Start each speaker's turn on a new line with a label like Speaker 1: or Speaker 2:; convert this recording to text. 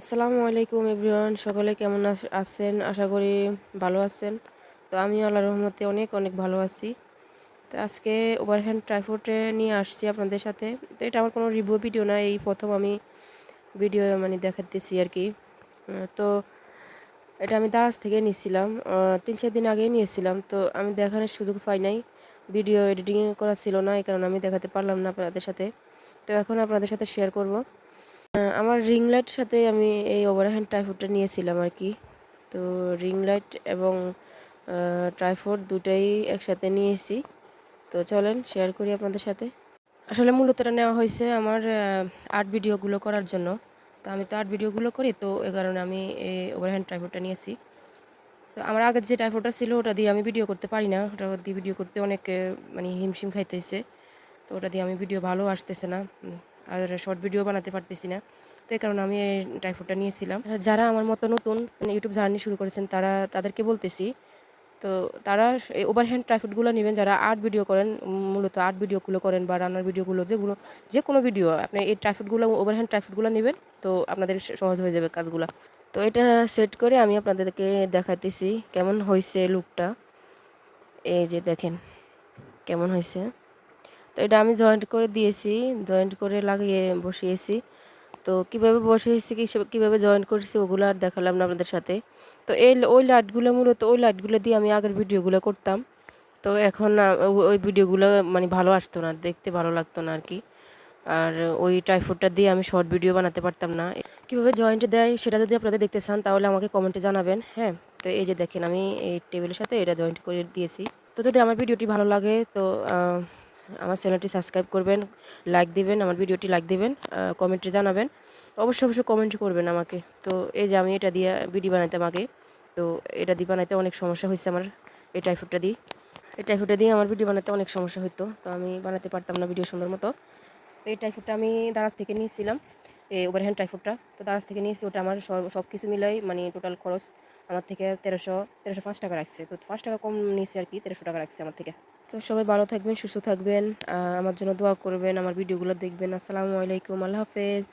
Speaker 1: আসসালামু আলাইকুম এভরিওয়ান, সকলে কেমন আছেন? আশা করি ভালো আছেন। তো আমি আল্লাহর রহমতে অনেক অনেক ভালো আছি। তো আজকে ওভারহ্যান্ড ট্রাইপডে নিয়ে আসছি আপনাদের সাথে। তো এটা আমার কোনো রিভিউ ভিডিও না, এই প্রথম আমি ভিডিও দেখাতেছি আর কি। তো এটা আমি দারাজ থেকে নিয়েছিলাম, 3-4 দিন আগেই নিয়েছিলাম। তো আমি দেখানোর সুযোগ পাই নাই, ভিডিও এডিটিং করা ছিল না, এই কারণে আমি দেখাতে পারলাম না আপনাদের সাথে। তো এখন আপনাদের সাথে শেয়ার করব। আমার রিং লাইটের সাথে আমি এই ওভারহ্যান্ড ট্রাইপডটা নিয়েছিলাম আর কি। তো রিং লাইট এবং ট্রাইপড দুটাই একসাথে নিয়েছি। তো চলেন শেয়ার করি আপনাদের সাথে। আসলে মূলত এটা নেওয়া হয়েছে আমার আর্ট ভিডিওগুলো করার জন্য। তো আমি তো আর্ট ভিডিওগুলো করি, তো এই কারণে আমি এই ওভারহ্যান্ড ট্রাইপডটা নিয়েছি। তো আমার আগের যে ট্রাইপডটা ছিল ওটা দিয়ে আমি ভিডিও করতে পারি না, ওটা দিয়ে ভিডিও করতে অনেক হিমশিম খাইতেছে। তো ওটা দিয়ে আমি ভিডিও ভালো আসতেছে না, আর শর্ট ভিডিও বানাতে পারতেছি না। তো এই কারণে আমি এই ট্রাইপডটা নিয়েছিলাম। যারা আমার মতো নতুন ইউটিউব জার্নি শুরু করেছেন তাদেরকে বলতেছি, তো তারা এই ওভারহ্যান্ড ট্রাইপডগুলো নেবেন যারা আর্ট ভিডিও করেন, মূলত আর্ট ভিডিওগুলো করেন বা রান্নার ভিডিওগুলো, যে কোনো ভিডিও আপনি এই ট্রাইপডগুলো ওভারহ্যান্ড ট্রাইপডগুলো নেবেন, তো আপনাদের সহজ হয়ে যাবে কাজগুলো। তো এটা সেট করে আমি আপনাদেরকে দেখাতেছি কেমন হয়েছে লুকটা। এই যে দেখেন কেমন হয়েছে। তো এটা আমি জয়েন্ট করে দিয়েছি, জয়েন্ট করে লাগিয়ে বসিয়েছি। তো কীভাবে বসিয়েছি কীভাবে জয়েন্ট করেছি ওগুলো আর দেখালাম না আপনাদের সাথে। তো ওই লাইটগুলো মূলত ওই লাইটগুলো দিয়ে আমি আগের ভিডিওগুলো করতাম। তো এখন ওই ভিডিওগুলো ভালো আসতো না, দেখতে ভালো লাগতো না আর কি। আর ওই ট্রাইপডটা দিয়ে আমি শর্ট ভিডিও বানাতে পারতাম না। কীভাবে জয়েন্ট দেয় সেটা যদি আপনাদের দেখতে চান তাহলে আমাকে কমেন্টে জানাবেন। হ্যাঁ, তো এই যে দেখেন আমি এই টেবিলের সাথে এটা জয়েন্ট করে দিয়েছি। তো যদি আমার ভিডিওটি ভালো লাগে তো আমার চ্যানেলটি সাবস্ক্রাইব করবেন, লাইক দিবেন, আমার ভিডিওটি লাইক দিবেন, কমেন্টে জানাবেন, অবশ্যই কমেন্ট করবেন আমাকে। তো এই যে আমি এটা দিয়ে ভিডিও বানাইতাম আগে, তো এটা দিয়ে বানাইতে অনেক সমস্যা হয়েছে আমার। এই ট্রাইপডটা দিয়ে আমার ভিডিও বানাতে অনেক সমস্যা হতো, তো আমি বানাতে পারতাম না ভিডিও সুন্দর মতো। তো এই ট্রাইপডটা আমি দারাজ থেকে নিয়েছিলাম, এই ওভারহ্যান্ড ট্রাইপডটা। তো দারাজ থেকে নিয়েছি, ওটা আমার সব কিছু মিলাই টোটাল খরচ আমার থেকে 1305 টাকা রাখছে। তো 5 টাকা কম নিয়েছি আর কি, 1300 টাকা রাখছে আমার থেকে। তো সবাই ভালো থাকবেন, সুস্থ থাকবেন, আমার জন্য দোয়া করবেন, আমার ভিডিওগুলো দেখবেন। আসসালামু আলাইকুম, আল্লাহ হাফেজ।